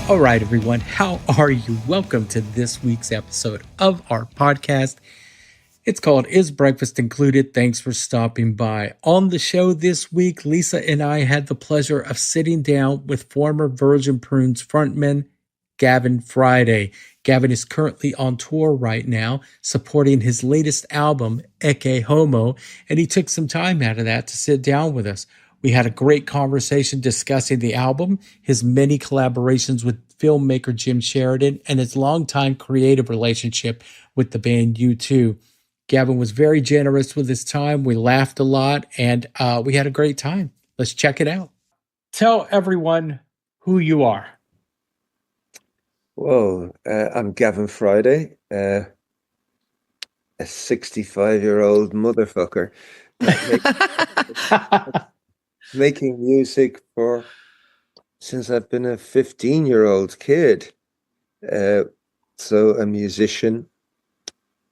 All right, everyone, how are you? Welcome to this week's episode of our podcast. It's called Is Breakfast Included? Thanks for stopping by. On the show this week, Lisa and I had the pleasure of sitting down with former Virgin Prunes frontman Gavin Friday. Gavin is currently on tour right now, supporting his latest album, Ecce Homo, and he took some time out of that to sit down with us. We had a great conversation discussing the album, his many collaborations with filmmaker Jim Sheridan, and his longtime creative relationship with the band U2. Gavin was very generous with his time. We laughed a lot, and we had a great time. Let's check it out. Tell everyone who you are. Whoa, I'm Gavin Friday, a 65-year-old motherfucker making music since I've been a 15-year-old kid. So a musician,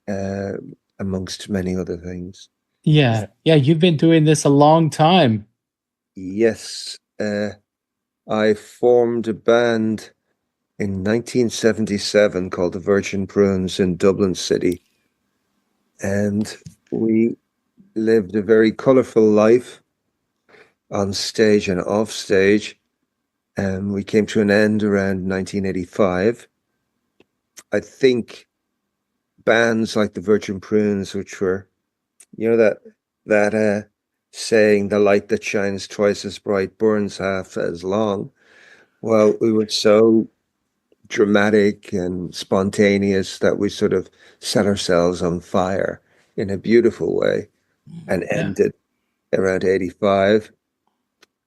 amongst many other things. Yeah, you've been doing this a long time. Yes, I formed a band in 1977 called the Virgin Prunes in Dublin City. And we lived a very colourful life on stage and off stage. And we came to an end around 1985. I think bands like the Virgin Prunes, which were, that saying, the light that shines twice as bright burns half as long. Well, we were so dramatic and spontaneous that we sort of set ourselves on fire in a beautiful way and ended around 85.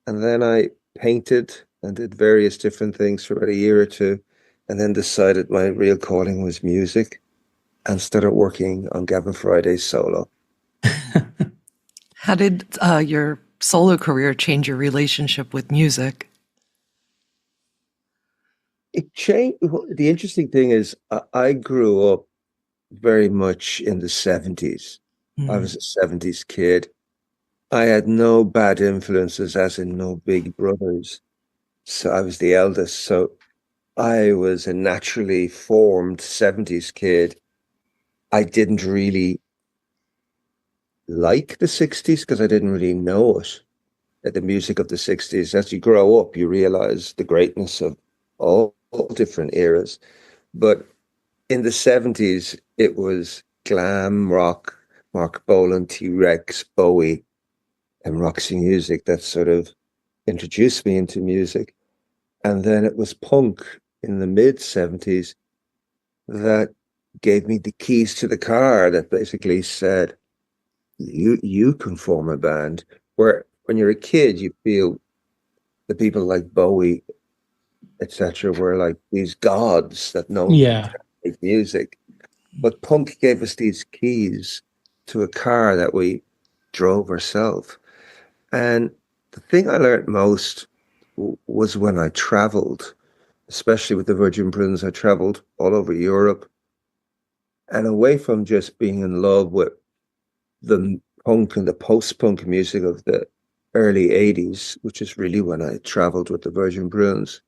And then I painted and did various different things for about a year or two, and then decided my real calling was music and started working on Gavin Friday's solo. How did your solo career change your relationship with music? It changed. The interesting thing is I grew up very much in the 70s. I was a 70s kid. I had no bad influences, as in no big brothers. So I was the eldest. So I was a naturally formed 70s kid. I didn't really like the 60s because I didn't really know it. The music of the 60s. As you grow up, you realize the greatness of all different eras. But in the 70s, it was glam rock, Mark Bolan, T-Rex, Bowie, and Roxy Music that sort of introduced me into music. And then it was punk in the mid-70s that gave me the keys to the car that basically said, you can form a band. Where when you're a kid, you feel the people like Bowie, etc., were like these gods that know make music. But punk gave us these keys to a car that we drove ourselves. And the thing I learned most was when I traveled, especially with the Virgin Prunes. I traveled all over Europe, and away from just being in love with the punk and the post-punk music of the early 80s, which is really when I traveled with the Virgin Prunes,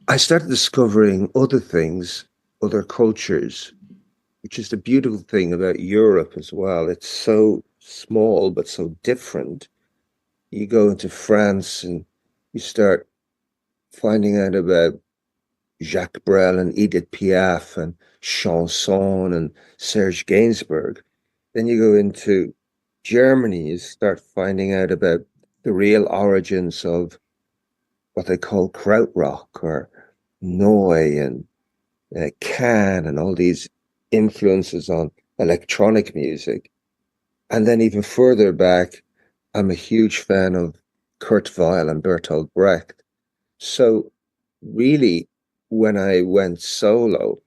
I started discovering other things, other cultures, which is the beautiful thing about Europe as well. It's so small, but so different. You go into France and you start finding out about Jacques Brel and Edith Piaf and Chanson and Serge Gainsbourg. Then you go into Germany, you start finding out about the real origins of what they call krautrock or Neu and Can and all these influences on electronic music. And then even further back, I'm a huge fan of Kurt Weill and Bertolt Brecht. So really, when I went solo,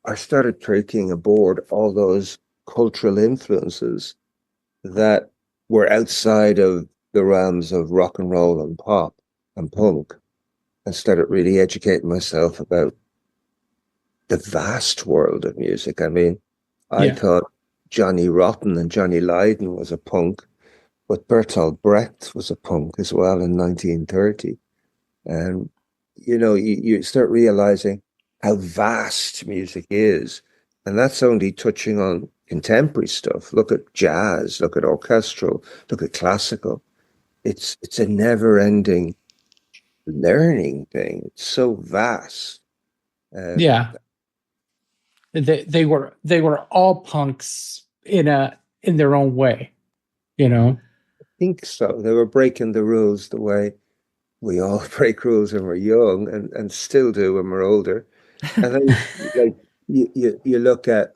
I started taking aboard all those cultural influences that were outside of the realms of rock and roll and pop and punk, and started really educating myself about the vast world of music. I mean, I thought Johnny Rotten and Johnny Lydon was a punk, but Bertolt Brecht was a punk as well in 1930. And you start realizing how vast music is. And that's only touching on contemporary stuff. Look at jazz, look at orchestral, look at classical. It's a never-ending learning thing. It's so vast. Um, Yeah. They were all punks in their own way, you know. I think so. They were breaking the rules the way we all break rules when we're young and still do when we're older. And then like you look at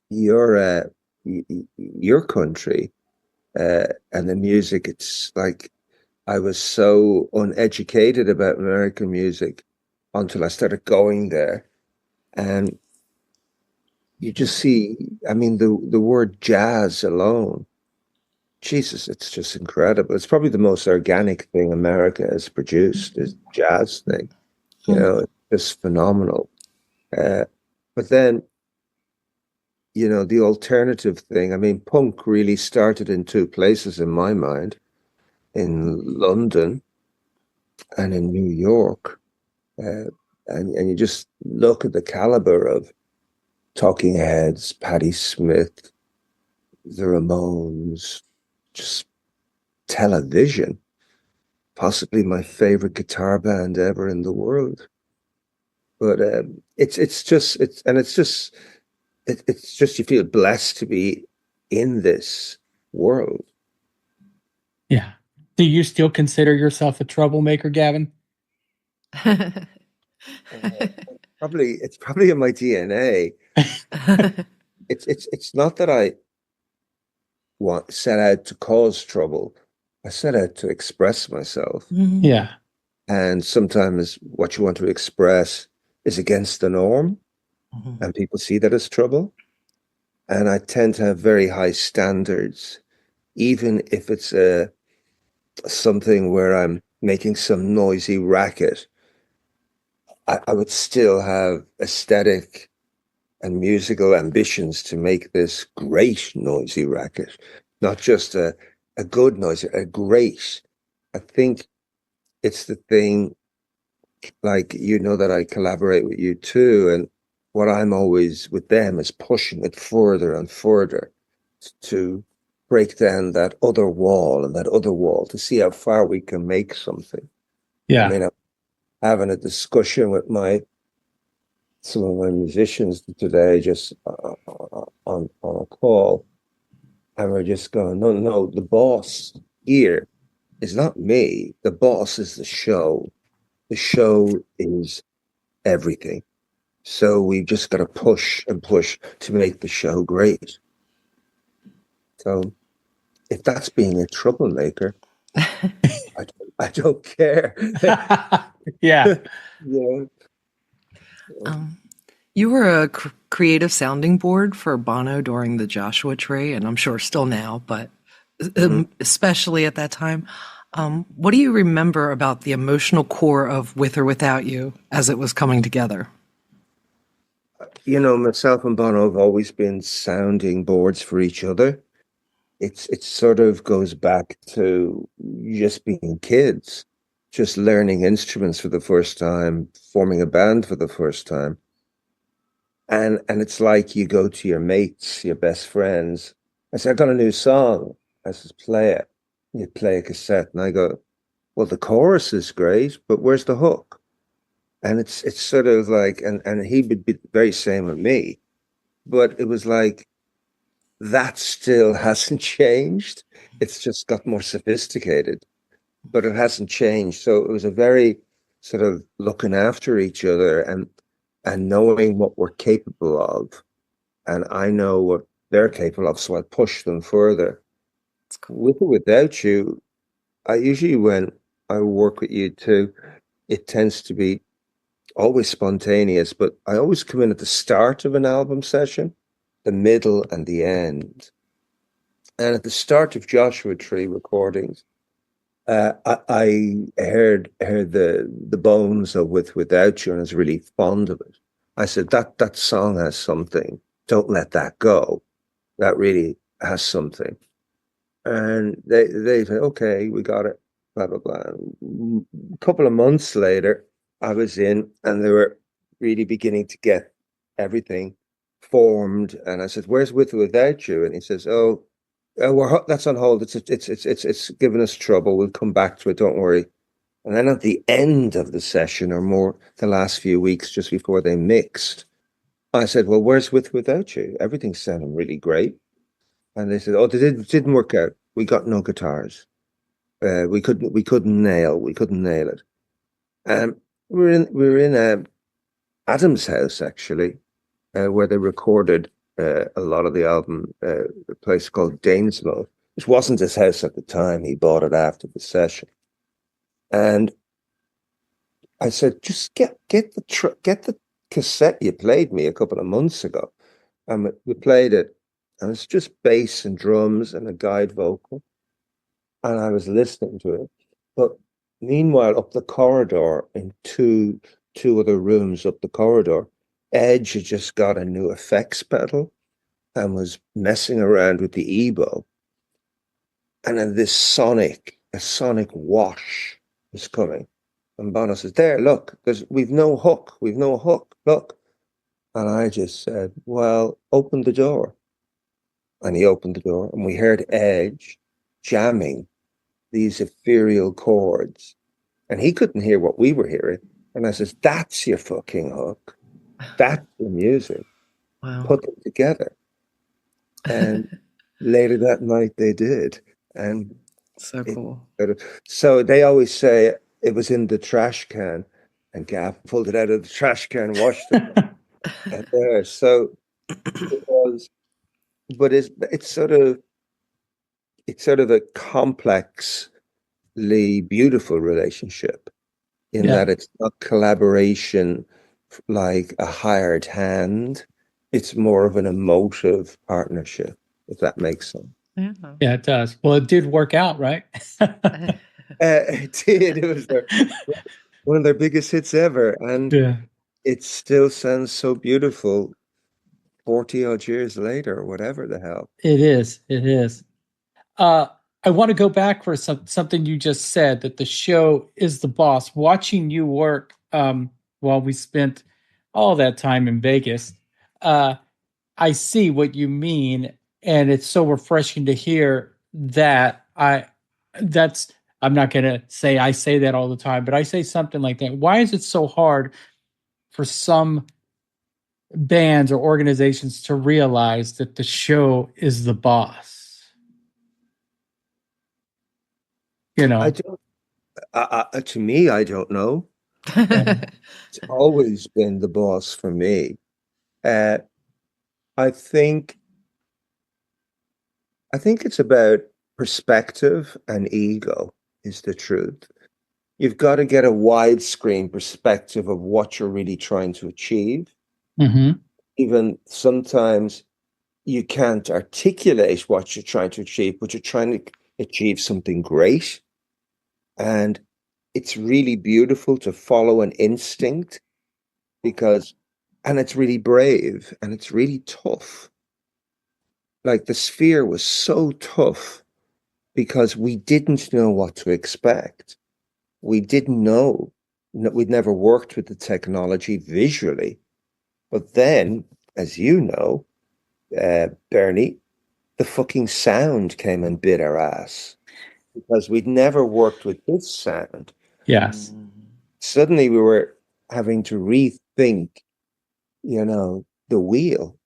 your your country and the music. It's like I was so uneducated about American music until I started going there, and you just see. I mean, the word jazz alone. Jesus, it's just incredible. It's probably the most organic thing America has produced is jazz thing. It's just phenomenal. Uh, but then, the alternative thing, I mean, punk really started in two places in my mind, in London and in New York. Uh, and you just look at the caliber of Talking Heads, Patti Smith, the Ramones, just television, possibly my favorite guitar band ever in the world. But it's just you feel blessed to be in this world. Yeah. Do you still consider yourself a troublemaker, Gavin? Uh, it's probably in my DNA. It's not that I set out to cause trouble. I set out to express myself. Yeah. And sometimes what you want to express is against the norm, and people see that as trouble. And I tend to have very high standards, even if it's something where I'm making some noisy racket. I would still have aesthetic and musical ambitions to make this great noisy racket, not just a good noise, a great. I think it's the thing, like, that I collaborate with you too. And what I'm always with them is pushing it further and further to break down that other wall and that other wall to see how far we can make something. I Yeah. mean, I'm having a discussion with some of my musicians today, just on a call, and we're just going, no, no, the boss here is not me. The boss is the show. The show is everything. So we've just got to push and push to make the show great. So if that's being a troublemaker, I don't care. Yeah. Yeah. You were a creative sounding board for Bono during the Joshua Tree, and I'm sure still now, but especially at that time. What do you remember about the emotional core of With or Without You as it was coming together? Myself and Bono have always been sounding boards for each other. It sort of goes back to just being kids, just learning instruments for the first time, forming a band for the first time. And it's like you go to your mates, your best friends. I say, I got a new song. I says, play it. You play a cassette, and I go, well, the chorus is great, but where's the hook? And it's sort of like, and he would be very same with me, but it was like that still hasn't changed. It's just got more sophisticated, but it hasn't changed. So it was a very sort of looking after each other and knowing what we're capable of, and I know what they're capable of, so I push them further. With or without you, I usually, when I work with you too, it tends to be always spontaneous, but I always come in at the start of an album session, the middle and the end. And at the start of Joshua Tree recordings, I heard the bones of Without You, and I was really fond of it. I said that song has something. Don't let that go. That really has something. And they said, okay, we got it. blah, blah, blah. And a couple of months later, I was in and they were really beginning to get everything formed. And I said, "Where's With or Without You?" And he says, that's on hold. It's giving us trouble. We'll come back to it. Don't worry." And then at the end of the session, or more the last few weeks, just before they mixed, I said, "Well, where's With or Without You? Everything's sounding really great." And they said, "Oh, it didn't work out. We got no guitars. We couldn't nail it." We were in Adam's house actually, where they recorded a lot of the album. A place called Danesmo, which wasn't his house at the time. He bought it after the session, and I said, "Just get the cassette you played me a couple of months ago." And we played it, and it's just bass and drums and a guide vocal. And I was listening to it. But meanwhile, up the corridor, in two other rooms up the corridor, Edge had just got a new effects pedal and was messing around with the EBO. And then a sonic wash is coming. And Bono says, "There, look, we've no hook, look." And I just said, "Well, open the door." And he opened the door, and we heard Edge jamming these ethereal chords. And he couldn't hear what we were hearing. And I says, "That's your fucking hook. That's the music. Wow. Put them together." And later that night they did. And So cool. So they always say it was in the trash can, and Gav pulled it out of the trash can and washed it. And there. So it was, but it's sort of a complexly beautiful relationship in that it's not collaboration like a hired hand. It's more of an emotive partnership, if that makes sense. Yeah, it does. Well, it did work out, right? It did. It was one of their biggest hits ever. And it still sounds so beautiful 40 odd years later, or whatever the hell. It is. It is. I want to go back for something you just said, that the show is the boss. Watching you work while we spent all that time in Vegas, I see what you mean, and it's so refreshing to hear that. I'm not going to say I say that all the time, but I say something like that. Why is it so hard for some bands or organizations to realize that the show is the boss? You know, I don't. To me, I don't know. It's always been the boss for me. Uh, I think it's about perspective and ego is the truth. You've got to get a widescreen perspective of what you're really trying to achieve. mm-hmm. Even sometimes you can't articulate what you're trying to achieve, but you're trying to achieve something great. And it's really beautiful to follow an instinct and it's really brave and it's really tough. Like the Sphere was so tough because we didn't know what to expect. We didn't know. We'd never worked with the technology visually. But then, as you know, Bernie, the fucking sound came and bit our ass because we'd never worked with this sound. Yes. Suddenly we were having to rethink, the wheel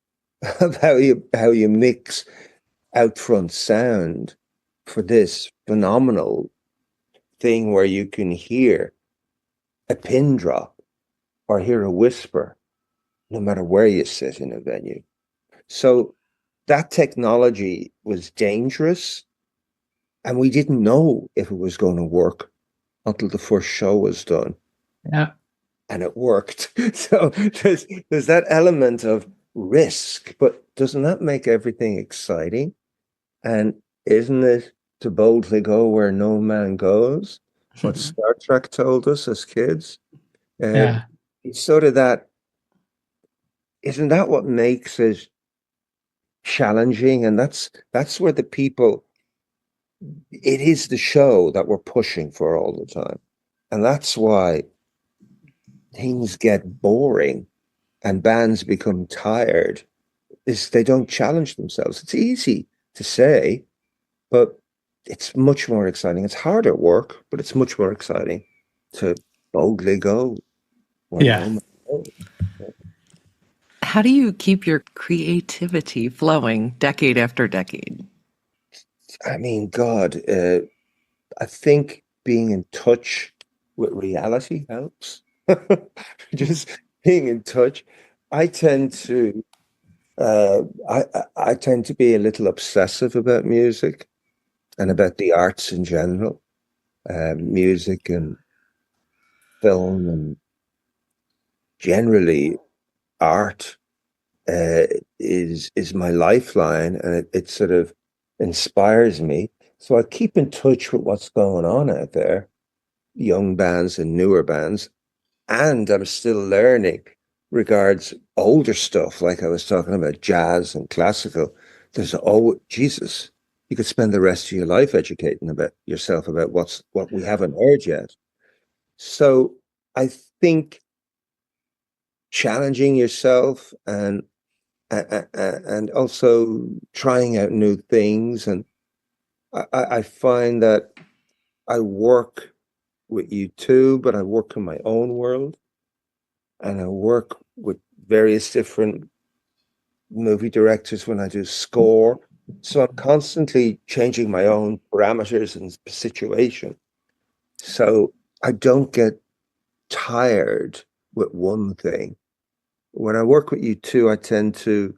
of how you mix out front sound for this phenomenal thing where you can hear a pin drop or hear a whisper, no matter where you sit in a venue. So that technology was dangerous, and we didn't know if it was going to work until the first show was done. Yeah. And it worked. So there's that element of risk, but doesn't that make everything exciting? And isn't it to boldly go where no man goes? What Star Trek told us as kids. Yeah. It's sort of that. Isn't that what makes it challenging? And that's where the people it is the show that we're pushing for all the time. And that's why things get boring and bands become tired, is they don't challenge themselves. It's easy to say, but it's much more exciting. It's harder work, but it's much more exciting to boldly go where Yeah. no man knows. How do you keep your creativity flowing decade after decade? I mean, God, I think being in touch with reality helps. Just being in touch. I tend to I tend to be a little obsessive about music and about the arts in general, music and film and generally art is my lifeline, and it sort of inspires me. So I keep in touch with what's going on out there, young bands and newer bands, and I'm still learning regards older stuff, like I was talking about jazz and classical. There's Jesus, you could spend the rest of your life educating about yourself about what we haven't heard yet. So I think challenging yourself and also trying out new things. And I find that I work with you too, but I work in my own world and I work with various different movie directors when I do score. So I'm constantly changing my own parameters and situation. So I don't get tired with one thing. When I work with you too, I tend to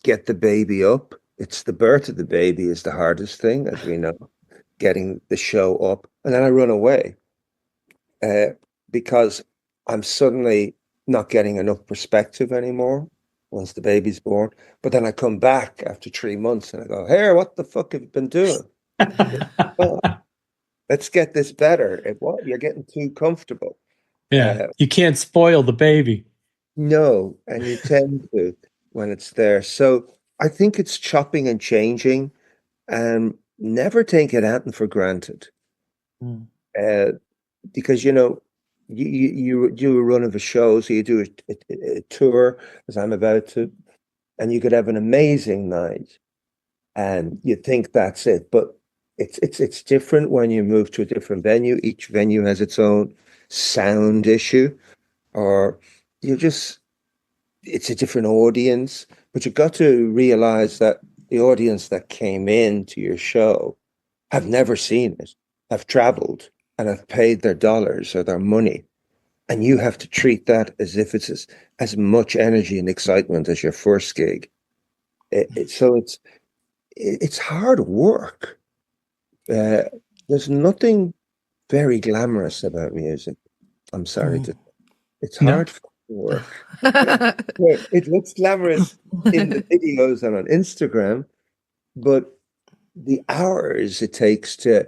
get the baby up. It's the birth of the baby is the hardest thing, as we know, getting the show up. And then I run away uh, because I'm suddenly not getting enough perspective anymore once the baby's born. But then I come back after 3 months and I go, hey, what the fuck have you been doing? Oh, let's get this better. What? You're getting too comfortable. Yeah. Uh, You can't spoil the baby. no, and you tend to when it's there. So I think it's chopping and changing and never take it out for granted. Mm. Uh, because you do a run of a show, so you do a tour as I'm about to, and you could have an amazing night, and you think that's it, but it's different when you move to a different venue. Each venue has its own sound issue, or you just it's a different audience. But you've got to realize that the audience that came in to your show have never seen it, have traveled and have paid their dollars or their money. And you have to treat that as if it's as much energy and excitement as your first gig. So it's hard work. Uh, there's nothing very glamorous about music. I'm sorry Mm. to. It's No. hard work. It looks glamorous in the videos and on Instagram, but the hours it takes to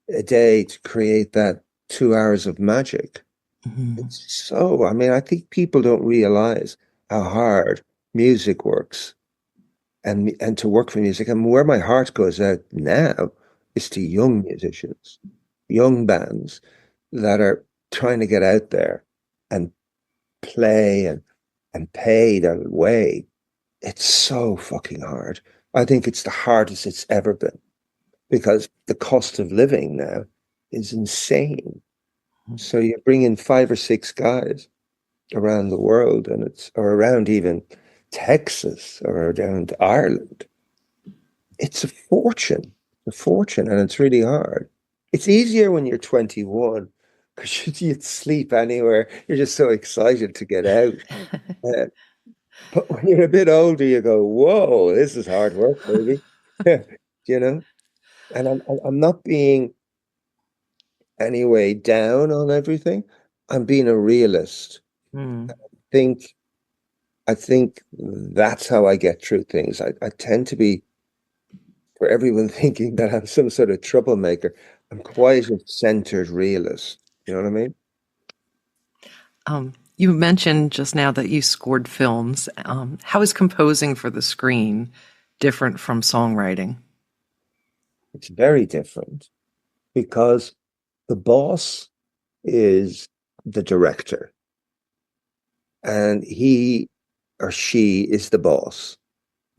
a day to create that 2 hours of magic. Mhm. It's so, I mean, I think people don't realize how hard music works and to work for music. And where my heart goes out now is to young musicians, young bands that are trying to get out there and play and pay their way. It's so fucking hard. I think it's the hardest it's ever been because the cost of living now is insane. So you bring in 5 or 6 guys around the world, and or around even Texas or around Ireland. It's a fortune, and it's really hard. It's easier when you're 21 because you'd sleep anywhere. You're just so excited to get out. Uh, but when you're a bit older, you go, "Whoa, this is hard work, baby." You know. And I'm not being anyway down on everything. I'm being a realist. Mm. Think I think that's how I get through things. I tend to be, for everyone thinking that I'm some sort of troublemaker, I'm quite a centered realist. You know what I mean? You mentioned just now that you scored films. How is composing for the screen different from songwriting? It's very different because the boss is the director and he or she is the boss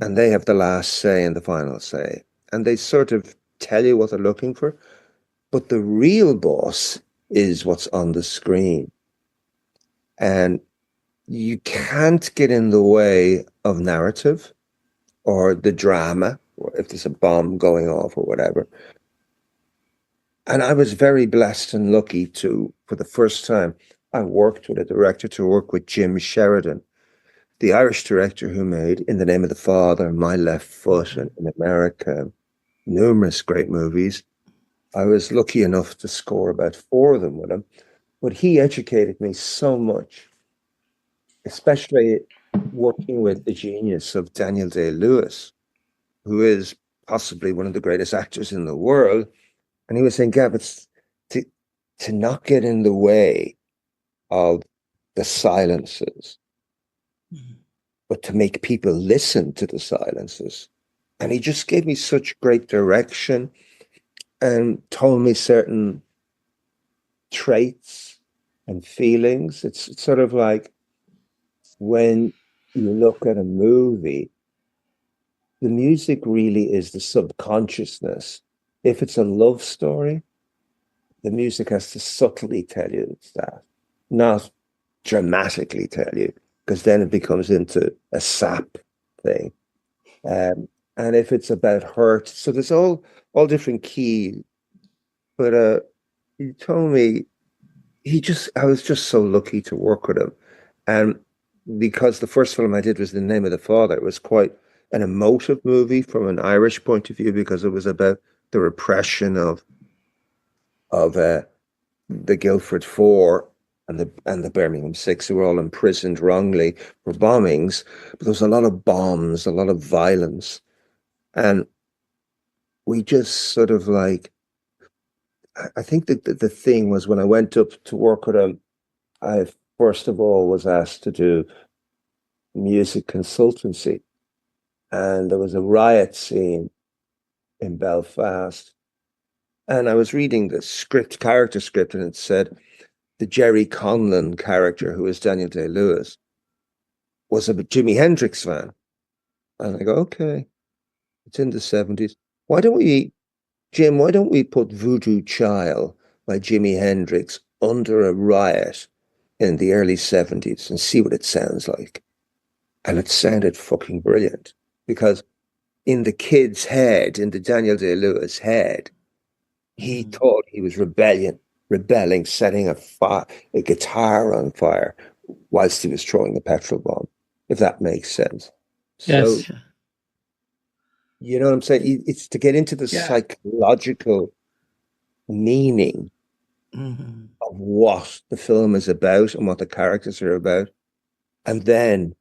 and they have the last say and the final say. And they sort of tell you what they're looking for. But the real boss is what's on the screen. And you can't get in the way of narrative or the drama, or if there's a bomb going off or whatever. And I was very blessed and lucky to, for the first time, I worked with a director to work with Jim Sheridan, the Irish director who made In the Name of the Father, My Left Foot, and In America, numerous great movies. I was lucky enough to score about 4 of them with him, but he educated me so much, especially working with the genius of Daniel Day-Lewis, who is possibly one of the greatest actors in the world. And he was saying, Gavin, to, to not get in the way of the silences, but to make people listen to the silences. And he just gave me such great direction and told me certain traits and feelings. It's sort of like when you look at a movie, the music really is the subconsciousness. If it's a love story, the music has to subtly tell you it's that, not dramatically tell you, because then it becomes into a sap thing. And if it's about hurt, so there's all different keys. But he told me I was just so lucky to work with him. And because the first film I did was The Name of the Father, it was quite an emotive movie from an Irish point of view because it was about the repression of the Guildford Four and the Birmingham Six, who were all imprisoned wrongly for bombings. But there was a lot of bombs, a lot of violence, and we just sort of like. I think that the thing was when I went up to work with him, I first of all was asked to do music consultancy, and there was a riot scene in Belfast, and I was reading the character script, and it said the Jerry Conlon character, who is Daniel Day-Lewis, was a Jimi Hendrix fan. And I go, okay, it's in the 70s. Why don't we put Voodoo Child by Jimi Hendrix under a riot in the early 70s and see what it sounds like? And it sounded fucking brilliant because in the kid's head, in the Daniel Day-Lewis head, he thought he was rebelling, setting a guitar on fire whilst he was throwing the petrol bomb, if that makes sense. So, Yes. you know what I'm saying? It's to get into the Yeah. psychological meaning of what the film is about and what the characters are about. And then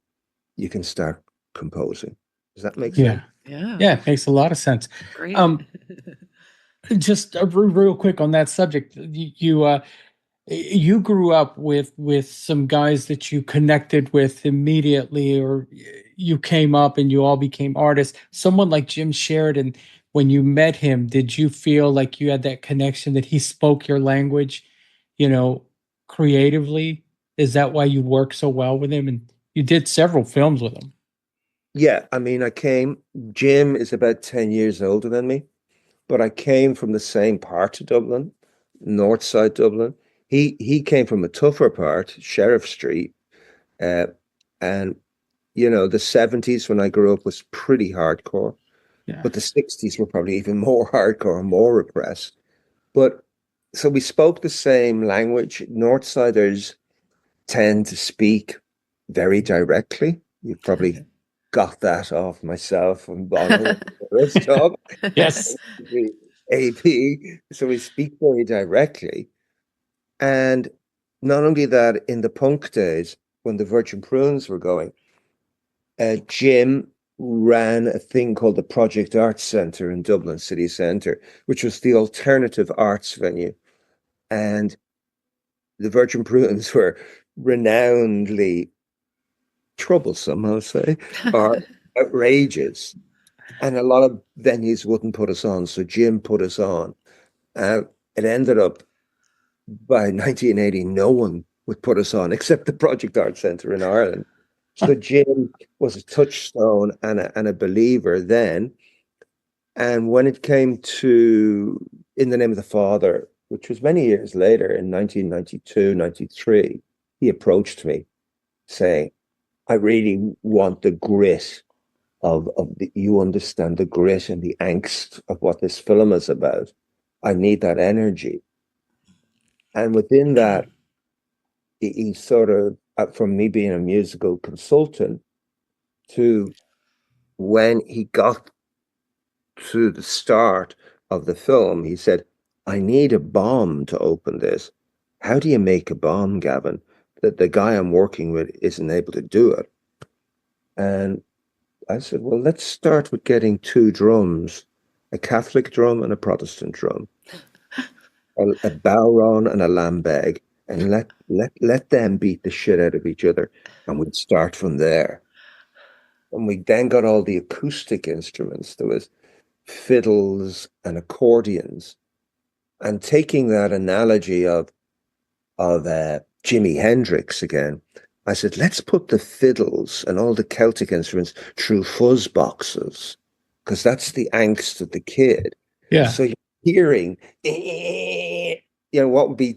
you can start composing. Does that make sense? Yeah. Yeah, it makes a lot of sense. Great. Just real quick on that subject, you grew up with some guys that you connected with immediately, or you came up and you all became artists. Someone like Jim Sheridan, when you met him, did you feel like you had that connection that he spoke your language, you know, creatively? Is that why you work so well with him? And you did several films with him. Yeah, I mean, Jim is about 10 years older than me, but I came from the same part of Dublin, north side Dublin. He came from a tougher part, Sheriff Street. Uh, and, the 70s when I grew up was pretty hardcore, Yeah. but the 60s were probably even more hardcore and more repressed. But so we spoke the same language. Northsiders tend to speak very directly. You've probably got that off myself and Bono this job. Yes. AP. So we speak very directly. And not only that, in the punk days, when the Virgin Prunes were going, Jim ran a thing called the Project Arts Centre in Dublin City Centre, which was the alternative arts venue. And the Virgin Prunes were renownedly troublesome, I'll say, or outrageous. And a lot of venues wouldn't put us on, so Jim put us on. It ended up by 1980, no one would put us on except the Project Art Centre in Ireland. So Jim was a touchstone and a believer then. And when it came to In the Name of the Father, which was many years later in 1992, 93, he approached me saying, I really want the grit you understand the grit and the angst of what this film is about. I need that energy. And within that, he sort of, from me being a musical consultant to when he got to the start of the film, he said, I need a bomb to open this. How do you make a bomb, Gavin? That the guy I'm working with isn't able to do it. And I said, well, let's start with getting two drums, a Catholic drum and a Protestant drum, a bowron and a lambeg, and let them beat the shit out of each other. And we'd start from there. And we then got all the acoustic instruments. There was fiddles and accordions. And taking that analogy of Jimi Hendrix again, I said, let's put the fiddles and all the Celtic instruments through fuzz boxes, because that's the angst of the kid. Yeah. So you're hearing, what would be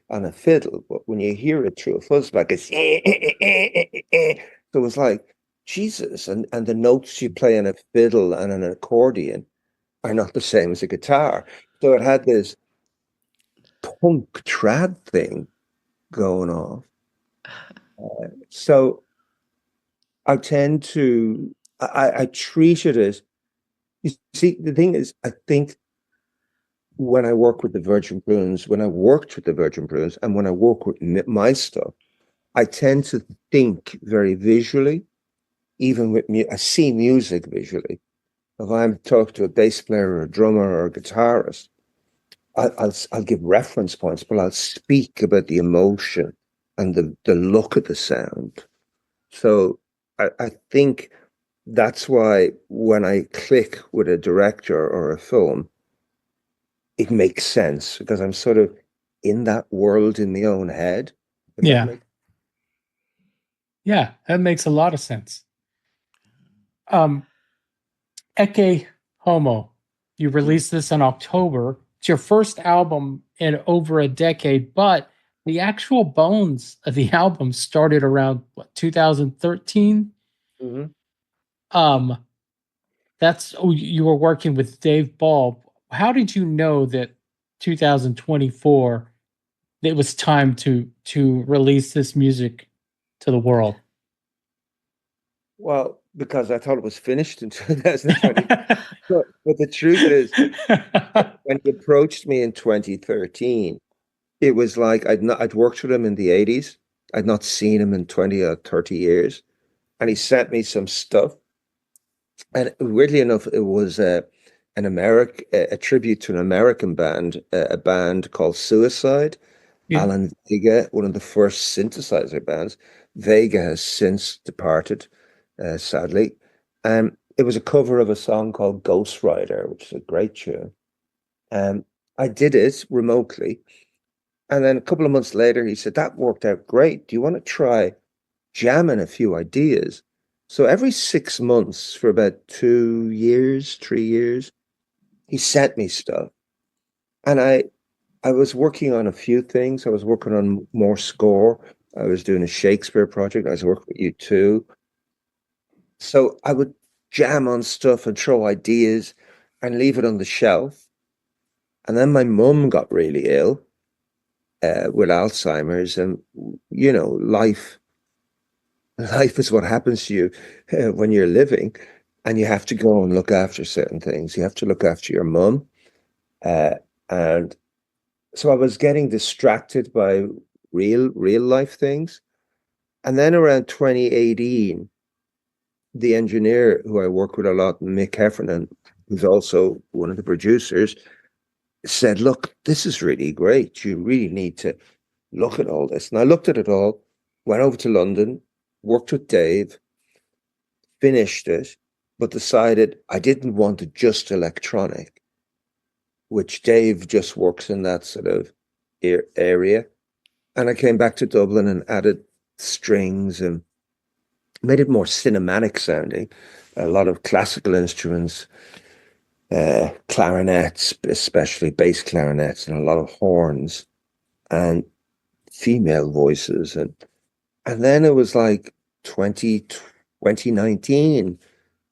on a fiddle, but when you hear it through a fuzz box, it's so it's like Jesus, and the notes you play on a fiddle and an accordion are not the same as a guitar. So it had this punk trad thing going on. So I tend to, I treat it as, you see, the thing is, I think when I work with the Virgin Prunes, when I worked with the Virgin Prunes, and when I work with my stuff, I tend to think very visually, even with I see music visually. If I'm talking to a bass player or a drummer or a guitarist, I'll give reference points, but I'll speak about the emotion and the look of the sound. So I think that's why when I click with a director or a film, it makes sense because I'm sort of in that world in my own head. Yeah. Yeah, that makes a lot of sense. Ecce Homo, you released this in October. It's your first album in over a decade, but the actual bones of the album started around 2013. Mm-hmm. You were working with Dave Ball. How did you know that 2024 it was time to release this music to the world? Well, because I thought it was finished in 2020. but the truth is, when he approached me in 2013, it was like I'd worked with him in the 80s. I'd not seen him in 20 or 30 years. And he sent me some stuff. And weirdly enough, it was a tribute to an American band, a band called Suicide. Yeah. Alan Vega, one of the first synthesizer bands. Vega has since departed, sadly. It was a cover of a song called Ghost Rider, which is a great tune. I did it remotely. And then a couple of months later, he said, that worked out great. Do you want to try jamming a few ideas? So every 6 months for about 2 years, 3 years, he sent me stuff. And I was working on a few things. I was working on more score. I was doing a Shakespeare project. I was working with you too. So I would jam on stuff and throw ideas and leave it on the shelf. And then my mum got really ill with Alzheimer's, and life is what happens to you when you're living, and you have to go and look after certain things. You have to look after your mum, and so I was getting distracted by real life things. And then around 2018, the engineer who I work with a lot, Mick Heffernan, who's also one of the producers, said, look, this is really great. You really need to look at all this. And I looked at it all, went over to London, worked with Dave, finished it. but decided I didn't want it just electronic, which Dave just works in that sort of area. And I came back to Dublin and added strings and made it more cinematic sounding. A lot of classical instruments, clarinets, especially bass clarinets, and a lot of horns and female voices. And then it was like 2019,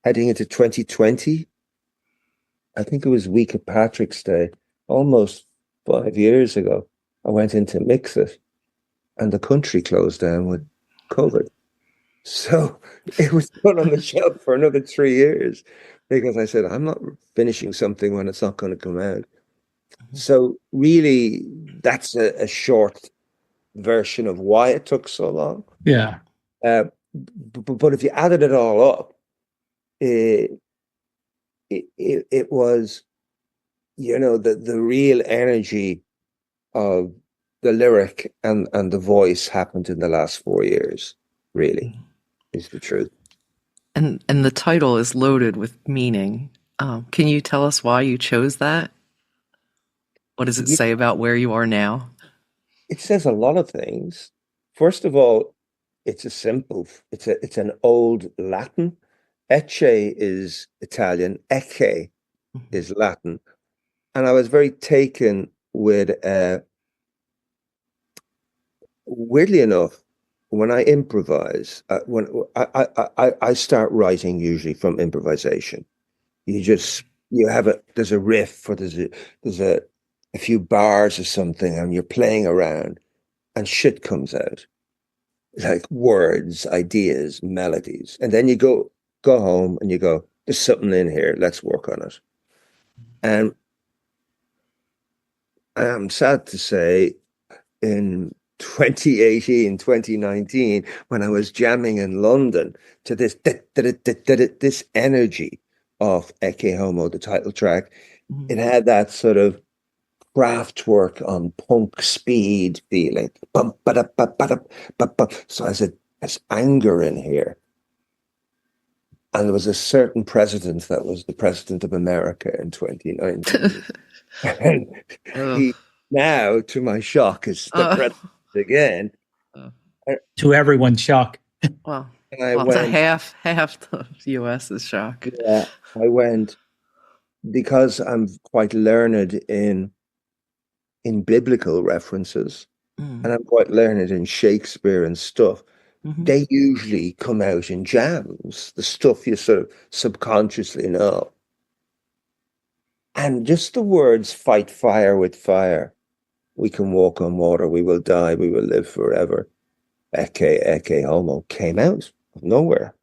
heading into 2020. I think it was week of Patrick's Day, almost 5 years ago. I went in to mix it, and the country closed down with COVID. So it was put on the shelf for another 3 years because I said, I'm not finishing something when it's not going to come out. So really, that's a short version of why it took so long. Yeah. But if you added it all up, it was, the real energy of the lyric and the voice happened in the last 4 years, really, is the truth. And the title is loaded with meaning. Can you tell us why you chose that? What does it say about where you are now? It says a lot of things. First of all, it's an old Latin. Ecce is Italian, ecce is Latin. And I was very taken with, weirdly enough, when I improvise, when I start writing usually from improvisation. There's a riff, or there's a few bars or something, and you're playing around, and shit comes out, like words, ideas, melodies, and then you go home and you go, there's something in here, let's work on it. And I'm sad to say, in 2018, 2019, when I was jamming in London to this energy of Ecce Homo, the title track, it had that sort of Kraftwerk on punk speed feeling. So I said, there's anger in here. And there was a certain president that was the president of America in 2019. And he now, to my shock, is the president again. To everyone's shock. Well, it's a half the US's shock. Yeah, I went, because I'm quite learned in biblical references, and I'm quite learned in Shakespeare and stuff. They usually come out in jams, the stuff you sort of subconsciously know. And just the words, fight fire with fire. We can walk on water, we will die, we will live forever. Ecce Homo came out of nowhere.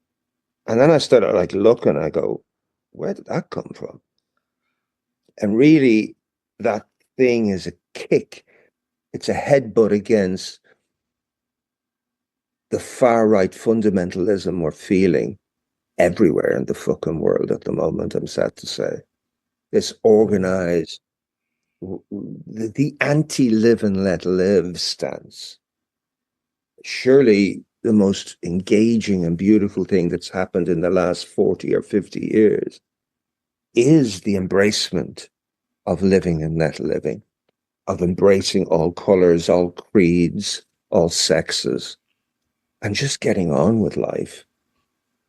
And then I started like looking, I go, where did that come from? And really, that thing is a kick. It's a headbutt against the far right fundamentalism we're feeling everywhere in the fucking world at the moment, I'm sad to say. This organized, the anti-live and let live stance. Surely the most engaging and beautiful thing that's happened in the last 40 or 50 years is the embracement of living and let living, of embracing all colors, all creeds, all sexes, and just getting on with life.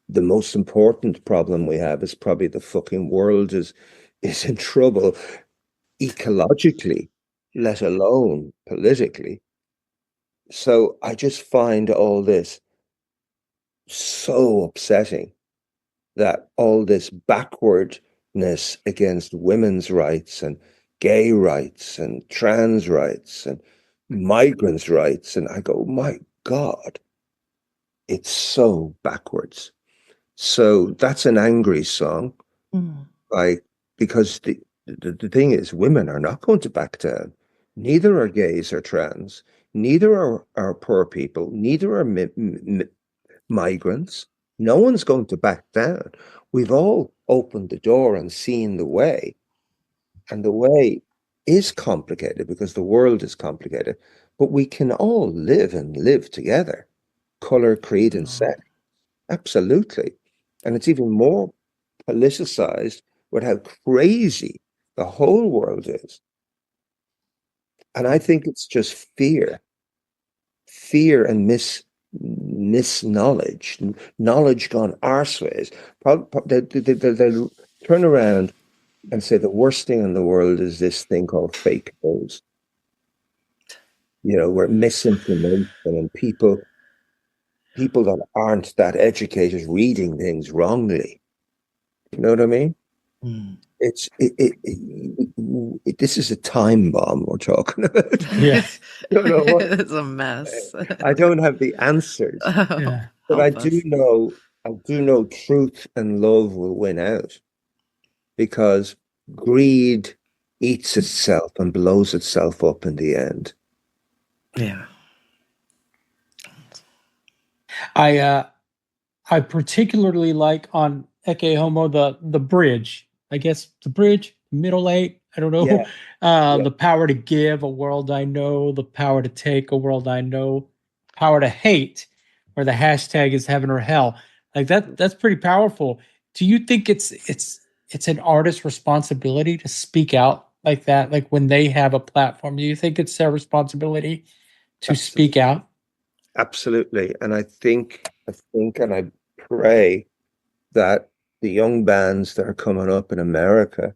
The most important problem we have is probably the fucking world is in trouble ecologically, let alone politically. So I just find all this so upsetting, that all this backwardness against women's rights and gay rights and trans rights and migrants' rights. And I go, my God, it's so backwards. So that's an angry song. Because the thing is, women are not going to back down. Neither are gays or trans. Neither are poor people. Neither are migrants. No one's going to back down. We've all opened the door and seen the way. And the way is complicated because the world is complicated. But we can all live and live together. Color, creed, and sex. Absolutely. And it's even more politicized with how crazy the whole world is. And I think it's just fear and misknowledge, knowledge gone arseways. They'll turn around and say the worst thing in the world is this thing called fake news. Where misinformation and people that aren't that educated reading things wrongly. You know what I mean? Mm. This is a time bomb we're talking about. Yeah. Don't know what. It's a mess. I don't have the answers, Yeah. but I Help us. do know truth and love will win out, because greed eats itself and blows itself up in the end. Yeah. I particularly like on Ecce Homo the bridge. I guess the bridge, middle eight. I don't know. Yeah, yeah, The power to give, a world I know. The power to take, a world I know. Power to hate, where the hashtag is heaven or hell. Like that. That's pretty powerful. Do you think it's an artist's responsibility to speak out like that? Like when they have a platform, do you think it's their responsibility to speak absolutely, out? absolutely. And I think, and I pray that the young bands that are coming up in America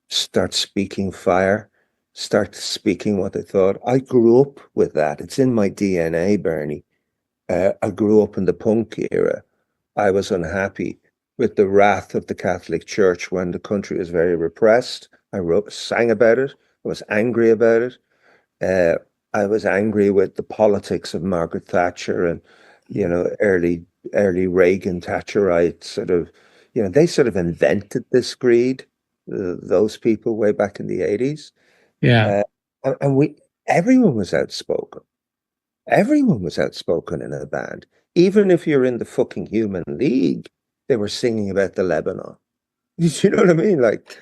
start speaking fire, start speaking what they thought. I grew up with that. It's in my DNA, Bernie. I grew up in the punk era. I was unhappy with the wrath of the Catholic Church when the country was very repressed. I sang about it. I was angry about it. Uh, I was angry with the politics of Margaret Thatcher and, early Reagan Thatcherite sort of, they sort of invented this greed, those people way back in the 80s. Yeah. Uh, and everyone was outspoken. Everyone was outspoken in a band. Even if you're in the fucking Human League, they were singing about the Lebanon. You know what I mean? Like,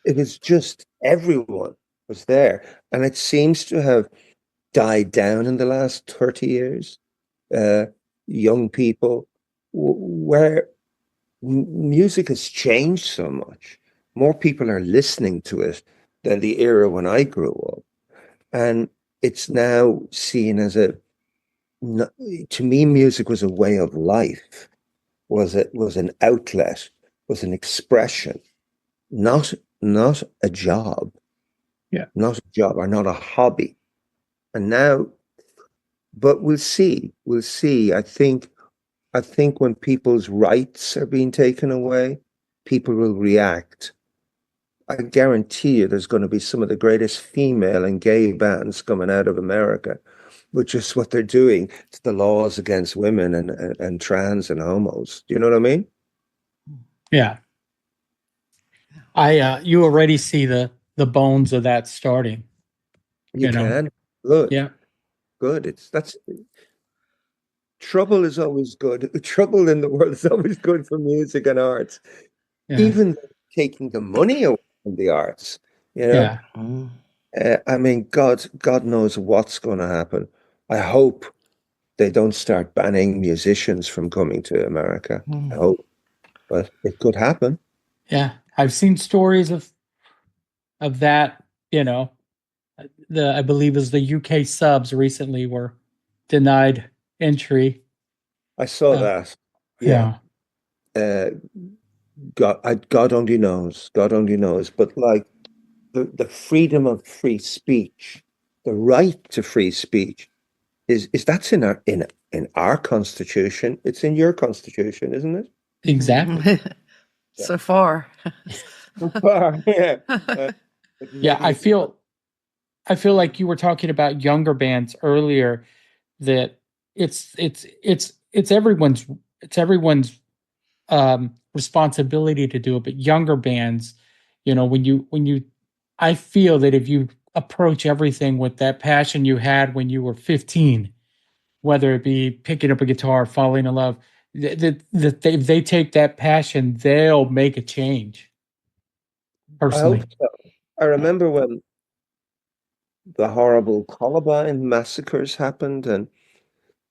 it was just everyone was there. And it seems to have died down in the last 30 years. Uh, Young people, where music has changed so much. More people are listening to it than the era when I grew up. And it's now seen as to me, music was a way of life, was an outlet, was an expression, not not a job, Yeah. not a job or not a hobby. And now, but we'll see. We'll see. I think when people's rights are being taken away, people will react. I guarantee you there's going to be some of the greatest female and gay bands coming out of America, with just what they're doing to the laws against women and trans and homos. Do you know what I mean? Yeah. You already see the bones of that starting, You you know. can. Good, Yeah. good. That's trouble is always good. Trouble in the world is always good for music and arts, Yeah. even taking the money away from the arts. You know, Yeah. Mm. I mean, God knows what's going to happen. I hope they don't start banning musicians from coming to America. I Mm. hope, but it could happen. Yeah. I've seen stories of that, you know. The I believe is the UK subs recently were denied entry. I saw Uh, that. Yeah. yeah. Uh, God only knows. God only knows. But like the freedom of free speech, the right to free speech is that's in our constitution. It's in your constitution, isn't it? Exactly. Yeah. So far. Yeah. But Yeah, maybe it's not. I feel like you were talking about younger bands earlier, that it's everyone's responsibility to do it, but younger bands, when you I feel that if you approach everything with that passion you had when you were 15, whether it be picking up a guitar, falling in love, that if they take that passion, they'll make a change. I hope Personally. so. I remember when the horrible Columbine massacres happened, and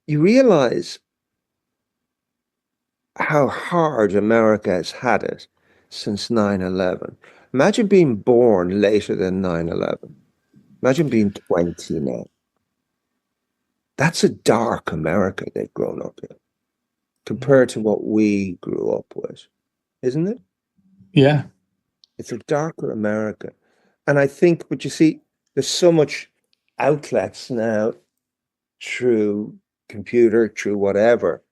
you realize how hard America has had it. since 9/11. Imagine being born later than 9/11. Imagine being 20 now. That's a dark America they've grown up in compared to what we grew up with, isn't it? Yeah. It's a darker America. And I think, but you see, there's so much outlets now through computer, through whatever.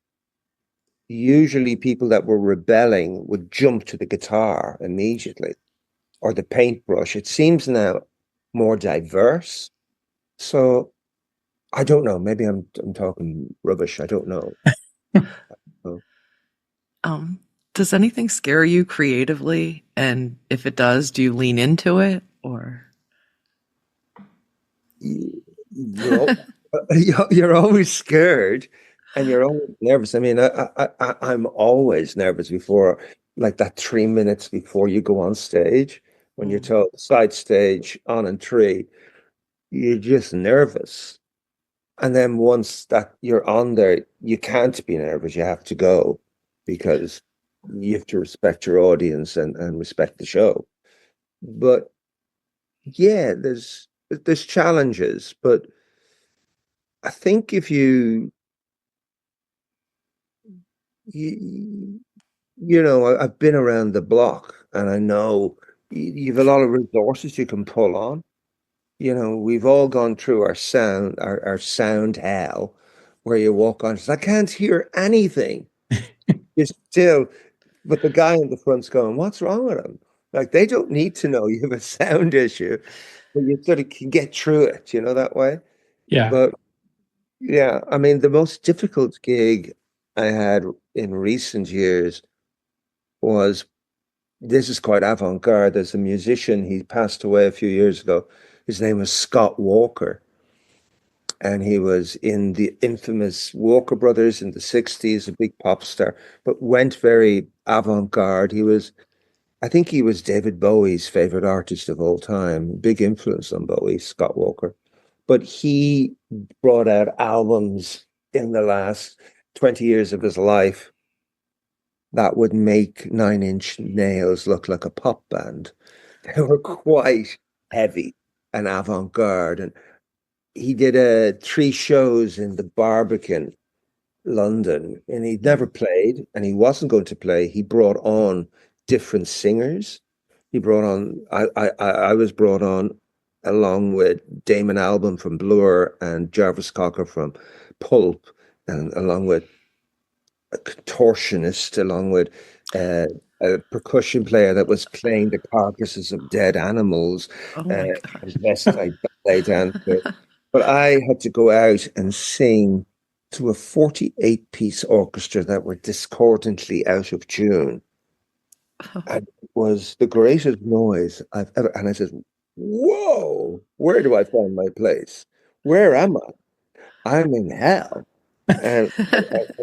Usually people that were rebelling would jump to the guitar immediately or the paintbrush. It seems now more diverse. So I don't know. Maybe I'm talking rubbish. I don't know. Oh, Um, does anything scare you creatively? And if it does, do you lean into it or? you you're always scared and you're always nervous. I mean, I'm always nervous before, like that 3 minutes before you go on stage, when you're Mm. told side stage on and three, you're just nervous. And then once that you're on there, you can't be nervous. You have to go because you have to respect your audience and respect the show. But yeah, there's challenges, but I think if you I've been around the block and I know you've a lot of resources you can pull on. We've all gone through our sound hell where you walk on, I can't hear anything. You're still, but the guy in the front's going, what's wrong with him? Like they don't need to know you have a sound issue, but you sort of can get through it, that way. Yeah. But yeah, I mean, the most difficult gig I had in recent years was this is quite avant-garde. There's a musician, he passed away a few years ago. His name was Scott Walker, and he was in the infamous Walker Brothers in the 60s, a big pop star, but went very avant-garde. I think he was David Bowie's favorite artist of all time, big influence on Bowie, Scott Walker. But he brought out albums in the last 20 years of his life that would make Nine Inch Nails look like a pop band. They were quite heavy and avant-garde. And he did three shows in the Barbican, London, and he'd never played, and he wasn't going to play. He brought on different singers. He brought on, I was brought on along with Damon Albarn from Blur and Jarvis Cocker from Pulp, and along with a contortionist, along with uh, a percussion player that was playing the carcasses of dead animals, Oh uh, my and gosh. Westside Ballet dancer. But I had to go out and sing to a 48-piece orchestra that were discordantly out of tune. And it was the greatest noise I've ever. And I said, "Whoa, where do I find my place? Where am I? I'm in hell." And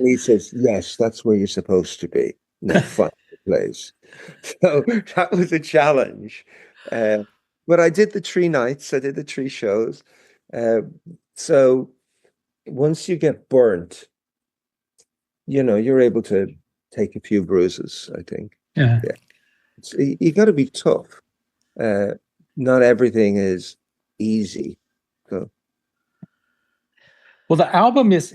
he says, "Yes, that's where you're supposed to be. Now find the place." So that was a challenge. Uh, but I did the 3 nights, I did the 3 shows. Uh, so once you get burnt, you're able to take a few bruises, I think. Yeah. Yeah. You got to be tough. Uh, Not everything is easy. So Well, the album is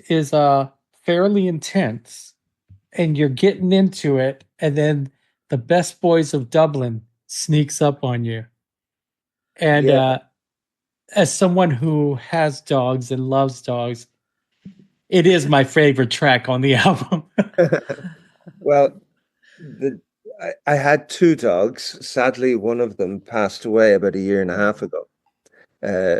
fairly intense, and you're getting into it, and then the Best Boys of Dublin sneaks up on you. And yeah. as someone who has dogs and loves dogs, it is my favorite track on the album. Well, the I had two dogs. Sadly, one of them passed away about a year and a half ago.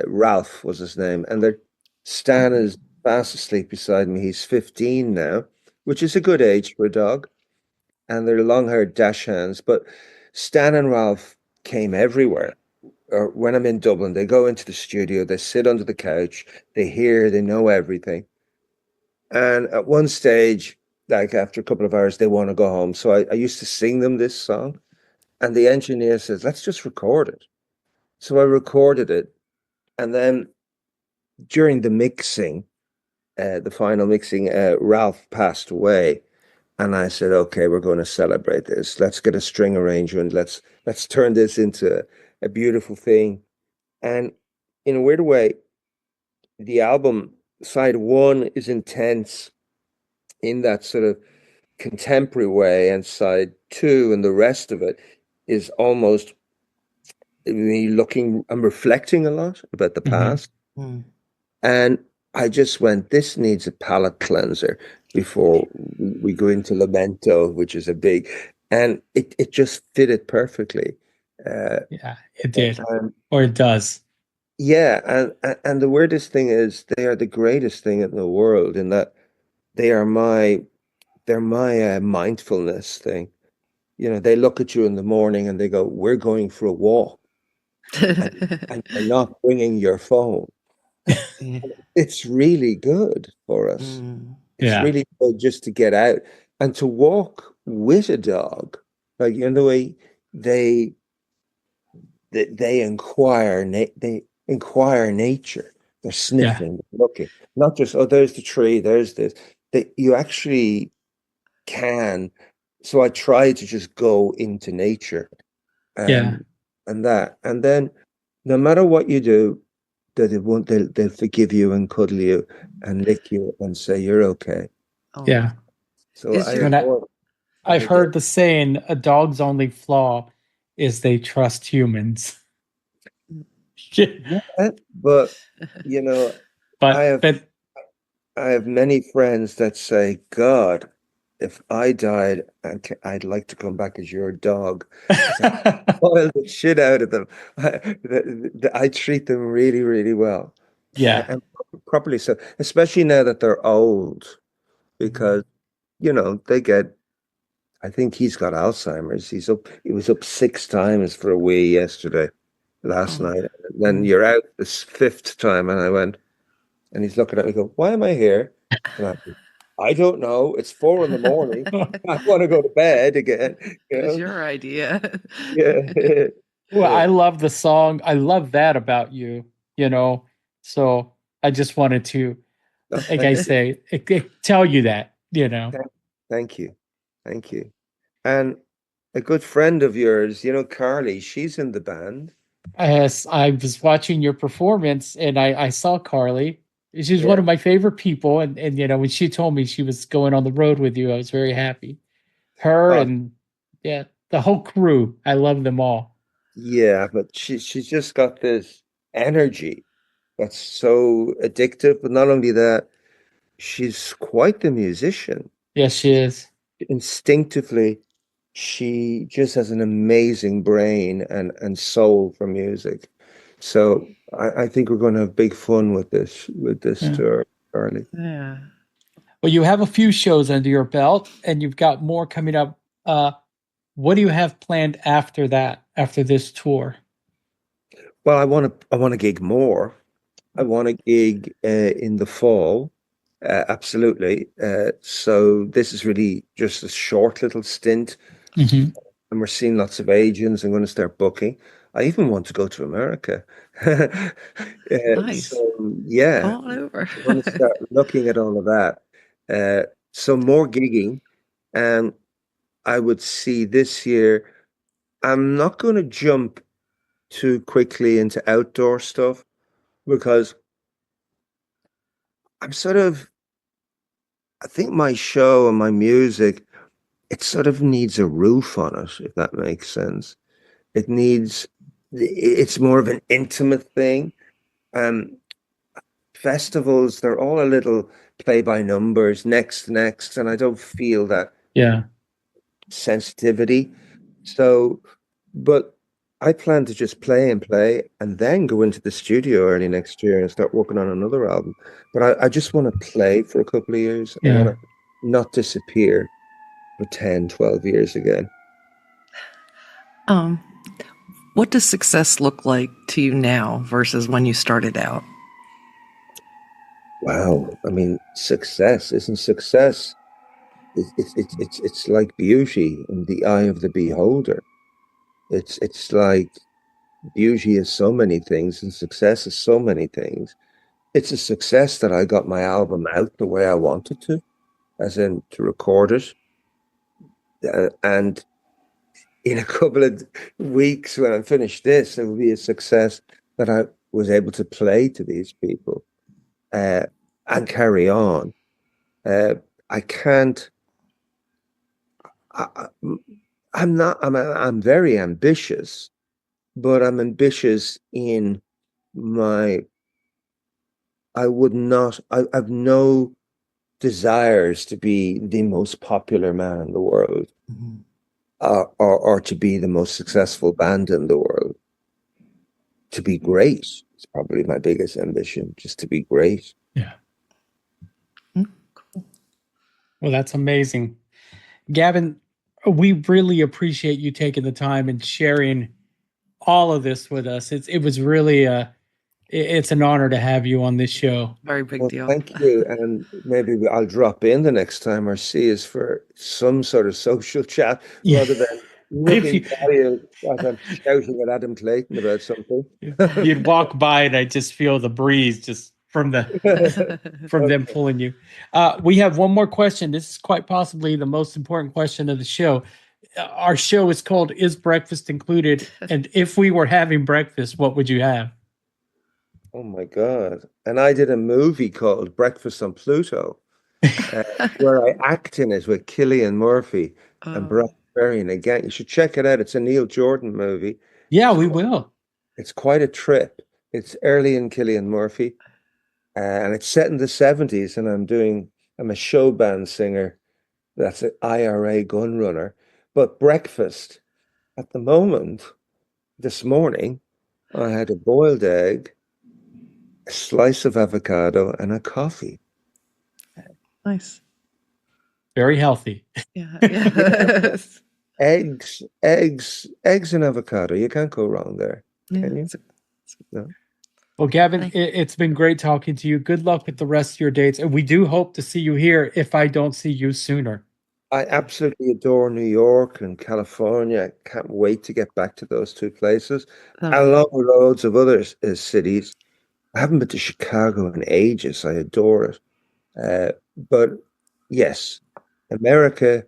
Ralph was his name, and Stan is fast asleep beside me. He's 15 now, which is a good age for a dog, and they're long-haired dachshunds. But Stan and Ralph came everywhere. Or when I'm in Dublin, they go into the studio, they sit under the couch, they hear, they know everything. And at one stage, like after a couple of hours, they want to go home. So I used to sing them this song. And the engineer says, let's just record it. So I recorded it. And then during the mixing, the final mixing, Ralph passed away. And I said, okay, we're going to celebrate this. Let's get a string arrangement. Let's turn this into a beautiful thing. And in a weird way, the album side one is intense in that sort of contemporary way, and side two and the rest of it is almost me looking, I'm reflecting a lot about the Hmm. past. And I just went, this needs a palate cleanser before we go into Lamento, which is a big, and it just fitted perfectly. Uh, Yeah, it did, and or it does. yeah, and the weirdest thing is they are the greatest thing in the world in that they are my mindfulness thing. You know, they look at you in the morning and they go, "We're going for a walk," and you're not bringing your phone. Yeah. It's really good for us. Mm. It's Yeah, really good just to get out and to walk with a dog. Like, you know, the way they they inquire nature. They're yeah, sniffing, looking, not just, oh, there's the tree, there's this. That you actually can. So I try to just go into nature yeah, and that. And then no matter what you do, that they won't they'll forgive you and cuddle you and lick you and say you're okay. Oh, yeah. So is I your When adore I've they get heard the saying, a dog's only flaw is they trust humans. yeah, but you know, I but have but I have many friends that say, God, if I died, I'd like to come back as your dog because I spoil the shit out of them. I treat them really, really well, yeah, and properly so, especially now that they're old, because they get. I think he's got Alzheimer's. He was up 6 times for a wee yesterday, last oh, night. And then mm. you're out this fifth time, and I went. And he's looking at me, go, why am I here? And I don't know. It's 4 in the morning. I want to go to bed again. It You was know? your idea. Yeah. well, Yeah. I love the song. I love that about you. You know, so I just wanted to, No, like I thank you. say, tell you that. You know, Thank, thank you. Thank you. And a good friend of yours, Carly, she's in the band. as I was watching your performance, and I saw Carly. She's one Yeah. of my favorite people, and when she told me she was going on the road with you, I was very happy. Her Oh, and yeah, the whole crew. I love them all. yeah, but she's just got this energy that's so addictive. But not only that, she's quite the musician. Yes, she is. Instinctively, she just has an amazing brain and soul for music. So I think we're going to have big fun with this Yeah. tour, Charlie. Yeah. Well, you have a few shows under your belt, and you've got more coming up. What do you have planned after that? After this tour? Well, I want to gig more. I want to gig in the fall. Absolutely. So this is really just a short little stint, Hmm. and we're seeing lots of agents. I'm going to start booking. I even want to go to America. Nice. So yeah, Come on over. I'm going to start looking at all of that. So more gigging, and I would see this year. I'm not going to jump too quickly into outdoor stuff because I'm sort of. I think my show and my music, it sort of needs a roof on it, if that makes sense. It needs. It's more of an intimate thing. Um, Festivals, they're all a little play by numbers, next, and I don't feel that Yeah. sensitivity. So, but I plan to just play and play and then go into the studio early next year and start working on another album. But I just want to play for a couple of years. I want Yeah. to not disappear for 10, 12 years again. Um, what does success look like to you now versus when you started out? Wow. I mean, success isn't success. It's like beauty in the eye of the beholder. It's like beauty is so many things and success is so many things. It's a success that I got my album out the way I wanted to, as in to record it. And in a couple of weeks, when I'm finished this, it will be a success that I was able to play to these people and carry on. I can't. I'm very ambitious, but I'm ambitious in my. I've no desires to be the most popular man in the world, or to be the most successful band in the world. To be great is probably my biggest ambition, just to be great. Yeah. Cool. Well, that's amazing. Gavin, we really appreciate you taking the time and sharing all of this with us. It was really it's an honor to have you on this show. Very big deal. Thank you. And maybe I'll drop in the next time or see us for some sort of social chat rather than looking by you as I'm shouting at Adam Clayton about something. You'd walk by and I just feel the breeze just from them pulling you. We have one more question. This is quite possibly the most important question of the show. Our show is called Is Breakfast Included? And if we were having breakfast, what would you have? Oh my God. And I did a movie called Breakfast on Pluto, where I act in it with Cillian Murphy and Brad Berry. And again, you should check it out. It's a Neil Jordan movie. Yeah, we will. It's quite a trip. It's early in Cillian Murphy, and it's set in the 70s. And I'm a show band singer. That's an IRA gun runner. But breakfast at the moment, this morning, I had a boiled egg, a slice of avocado, and a coffee. Nice. Very healthy. Yeah. Yes. Eggs, and avocado. You can't go wrong there. Can you? No. Well, Gavin, it's been great talking to you. Good luck with the rest of your dates. And we do hope to see you here if I don't see you sooner. I absolutely adore New York and California. I can't wait to get back to those two places, along with loads of other cities. I haven't been to Chicago in ages. I adore it. But yes, America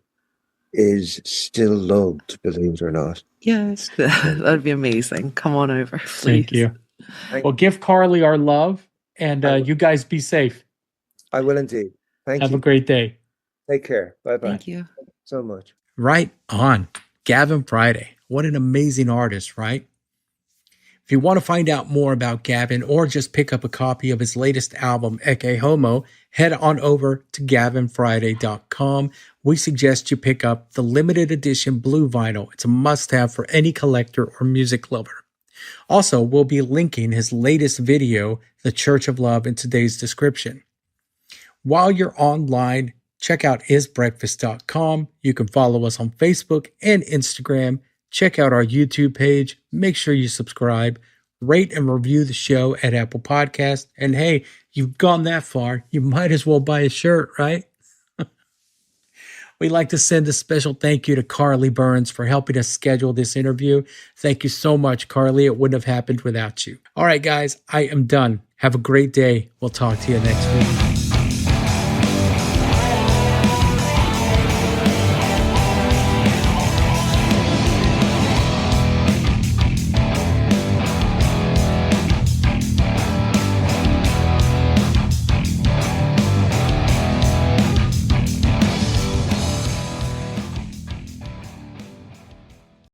is still loved, believe it or not. Yes, that'd be amazing. Come on over, please. Thank you. Well, give Carly our love, and you guys be safe. I will indeed. Thank you. Have a great day. Take care. Bye-bye. Thank you. Thank you so much. Right on. Gavin Friday. What an amazing artist, right? If you want to find out more about Gavin or just pick up a copy of his latest album, Ecce Homo, head on over to gavinfriday.com. We suggest you pick up the limited edition blue vinyl. It's a must-have for any collector or music lover. Also, we'll be linking his latest video, The Church of Love, in today's description. While you're online, check out isbreakfast.com. You can follow us on Facebook and Instagram. Check out our YouTube page. Make sure you subscribe, rate and review the show at Apple Podcasts. And hey, you've gone that far, you might as well buy a shirt, right? We'd like to send a special thank you to Carly Burns for helping us schedule this interview. Thank you so much, Carly. It wouldn't have happened without you. All right, guys, I am done. Have a great day. We'll talk to you next week.